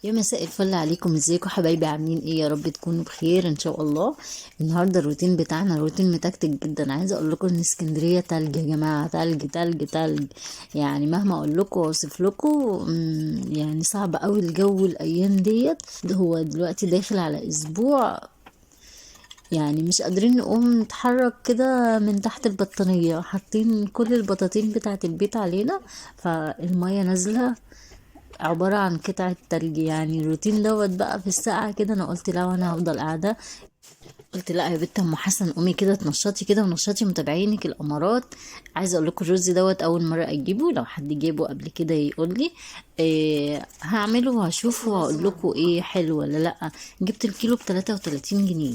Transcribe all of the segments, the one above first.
يا مساء الفل عليكم، ازيكم حبايبي؟ عاملين ايه؟ يا رب تكونوا بخير ان شاء الله. النهارده الروتين بتاعنا روتين متكتك جدا. عايزه اقول لكم ان اسكندريه تلج يا جماعه، تلج تلج تلج. يعني مهما اقول لكم واوصف لكم يعني صعب قوي الجو الايام ديت. ده هو دلوقتي داخل على اسبوع، يعني مش قادرين نقوم نتحرك كده من تحت البطانيه، حاطين كل البطاطين بتاعه البيت علينا، فالميه نازله عبارة عن قطعة تلج. يعني الروتين دوت بقى في الساعة كده. انا قلت لا، وانا هفضل قاعدة. قلت لا يا بنت ام حسن، قومي كده تنشطي كده ونشطي متابعينك الامارات. عايزه اقول لكم الرز دوت اول مره اجيبه، لو حد جابه قبل كده يقول لي. إيه هعمله وهشوفه وهقول لكم ايه حلو ولا لا. جبت الكيلو ب 33 جنيه.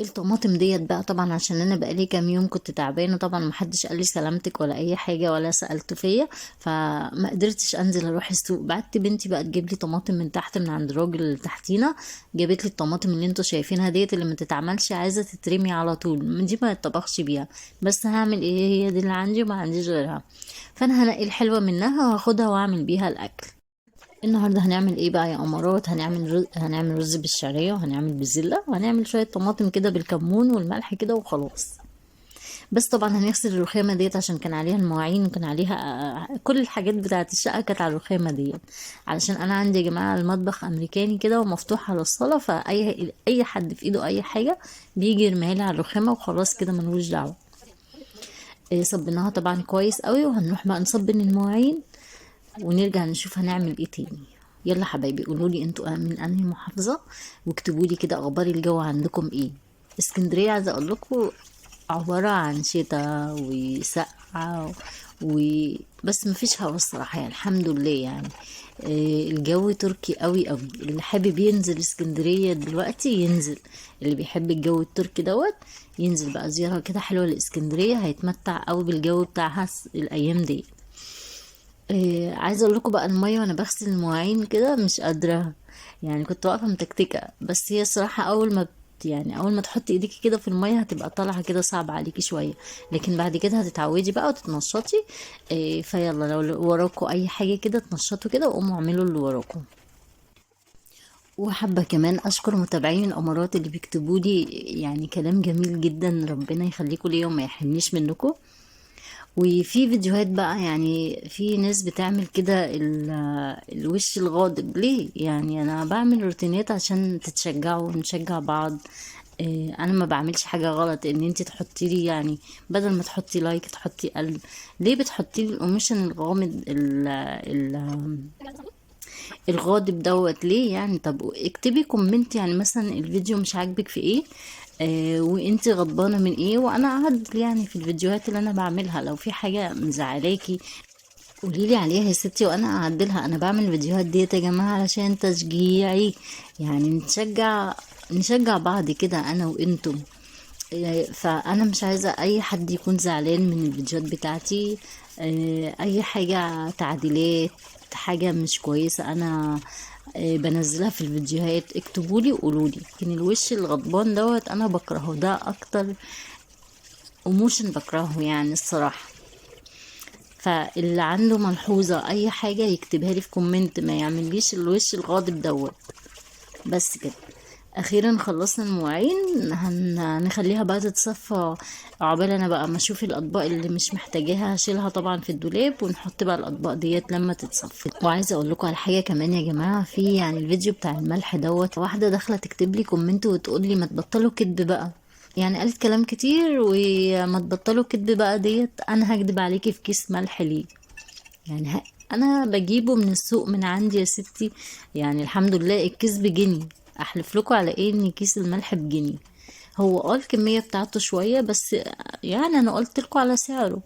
الطماطم ديت بقى طبعا عشان انا بقالي كام يوم كنت تعبانه، طبعا محدش قال لي سلامتك ولا اي حاجه ولا سالت فيا، فما قدرتش انزل اروح السوق. بعت بنتي بقى تجيب لي طماطم من تحت من عند الراجل اللي تحتينا. جابت لي الطماطم اللي انتوا شايفينها ديت، اللي ما تتعملش، عايزه تترمي على طول، من دي ما يتطبخش بيها. بس هعمل ايه؟ هي دي اللي عندي وما عنديش غيرها. فانا هنقي الحلوه منها وهاخدها واعمل بيها الاكل. النهارده هنعمل ايه بقى يا امارات؟ هنعمل رز بالشعريه، وهنعمل بزله، وهنعمل شويه طماطم كده بالكمون والملح كده وخلاص. بس طبعا هنغسل الرخامه ديت عشان كان عليها المواعين، وكان عليها كل الحاجات بتاعه الشقه كانت على الرخامه ديت. علشان انا عندي يا جماعه المطبخ امريكاني كده ومفتوح على الصاله، فاي حد في ايده اي حاجه بيجي يرميها لي على الرخامه وخلاص كده ملوش دعوه. صبناها طبعا كويس قوي، وهنروح بقى نصبن المواعين ونرجع نشوف هنعمل ايه تاني. يلا حبايبي، قولوا لي انتوا من انهي محافظة، واكتبوا لي كده اخبار الجو عندكم ايه. اسكندرية عايزة اقول لكم عبارة عن شتاء وسقعة بس مفيش هوا الصراحة، يعني الحمد لله يعني. الجو تركي قوي قوي. اللي حابب ينزل اسكندرية دلوقتي ينزل، اللي بيحب الجو التركي دوت ينزل بقى زيارة كده حلوة لاسكندرية، هيتمتع قوي بالجو بتاعها الايام دي. عايزه اقول لكم بقى الميه وانا بغسل المواعين كده مش قادره. يعني كنت واقفه متكتكه، بس هي الصراحه يعني اول ما تحطي ايديكي كده في الميه هتبقى طالعه كده صعب عليكي شويه، لكن بعد كده هتتعودي بقى وتتنشطي. فيلا لو وراكوا اي حاجه كده تنشطوا كده وقوموا اعملوا اللي وراكوا. وحابة كمان أشكر متابعين الأمارات اللي بيكتبوا لي يعني كلام جميل جدا، ربنا يخليكم ليا وما يحرمنيش منكم. وفي فيديوهات بقى، يعني في ناس بتعمل كده الوش الغاضب ليه. يعني انا بعمل روتينات عشان تتشجعوا ونشجع بعض. انا ما بعملش حاجة غلط ان انتي تحطي لي، يعني بدل ما تحطي لايك تحطي قلب. ليه بتحطي لي الاوميشن الغامض الغاضب دوت ليه؟ يعني طب اكتبي كومنت، يعني مثلا الفيديو مش عاجبك في ايه، وانتي غضبانة من ايه، وانا اعدل يعني في الفيديوهات اللي انا بعملها. لو في حاجة مزعلاكي قوليلي عليها يا ستي وانا اعدلها. انا بعمل الفيديوهات ديت يا جماعة علشان تشجيعي، يعني نشجع بعض كده انا وانتم. فانا مش عايزة اي حد يكون زعلان من الفيديوهات بتاعتي. اي حاجة تعديلات، حاجة مش كويسة انا بنزلها في الفيديوهات، اكتبولي وقولولي. لكن الوش الغضبان دوت انا بكرهه، ده اكتر ايموشن بكرهه يعني الصراحة. فاللي عنده ملحوظة اي حاجة يكتبها لي في كومنت، ما يعمليش الوش الغاضب دوت. بس كده. اخيرا خلصنا المواعين، هنخليها بقى تتصفى. عقبال انا بقى ما اشوف الاطباق اللي مش محتاجاها هشيلها طبعا في الدولاب، ونحط بقى الاطباق ديت لما تتصفى. وعايزه اقول لكم على حاجه كمان يا جماعه، في يعني الفيديو بتاع الملح دوت، واحده داخله تكتب لي كومنت وتقول لي ما تبطلوا كدب بقى. يعني قالت كلام كتير، وما تبطلوا كدب بقى ديت. انا هكدب عليكي في كيس ملح ليه؟ يعني انا بجيبه من السوق من عندي يا ستي. يعني الحمد لله الكيس بجنيه. احلف لكم على ايه ان كيس الملح بجنيه. هو الكمية بتاعته شوية بس. يعني انا قلت لكم على سعره.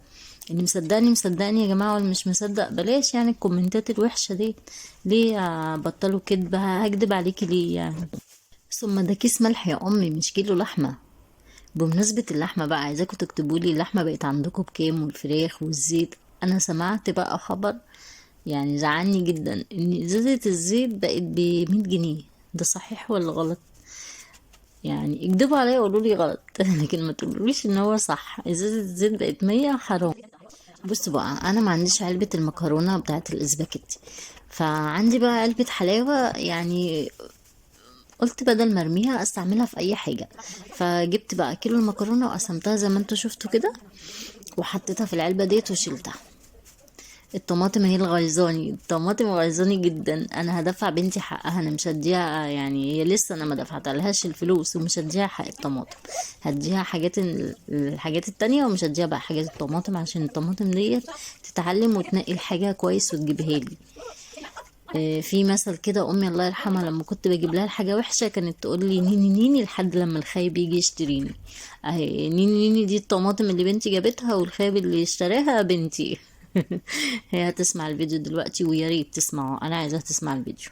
اللي مصدقني مصدقني يا جماعة، واللي مش مصدق بلاش يعني الكومنتات الوحشة دي. ليه بطلوا كدب؟ هكدب عليكي ليه يعني؟ ثم ده كيس ملح يا امي، مش كيلو لحمة. بمناسبة اللحمة بقى، عايزاكم تكتبولي اللحمة بقت عندكم بكام، والفراخ والزيت. انا سمعت بقى خبر يعني زعلني جدا ان ازازة الزيت بقت ب100 جنيه. ده صحيح ولا غلط؟ يعني اكدبوا عليا وقولوا لي غلط لكن ما تقولوليش ان هو صح. ازازة الزيت بقت 100، حرام. بصوا بقى، انا ما عنديش علبة المكرونة بتاعت الاسباجيتي، فعندي بقى علبة حلاوة يعني، قلت بدل ما ارميها استعملها في اي حاجة. فجبت بقى كيلو المكرونة وقسمتها زي ما انتوا شفتوا كده، وحطيتها في العلبة ديت وشيلتها. الطماطم هي الغيظاني، الطماطم غيظاني جدا. انا هدفع بنتي حقها، انا مش هديها يعني، هي لسه انا ما دفعتلهاش الفلوس ومش هديها حق الطماطم. هديها حاجات الحاجات التانية، ومش هديها بقى حاجات الطماطم عشان الطماطم ديت تتعلم وتنقي الحاجة كويس وتجيبها لي. في مثل كده، امي الله يرحمها لما كنت بجيب لها الحاجه وحشه كانت تقول لي نيني نيني لحد لما الخايب يجي يشتريني. اهي نيني نيني دي الطماطم اللي بنتي جابتها، والخايب اللي اشتراها بنتي. هي هتسمع الفيديو دلوقتي، ويا ريت تسمعه، انا عايزاها تسمع الفيديو.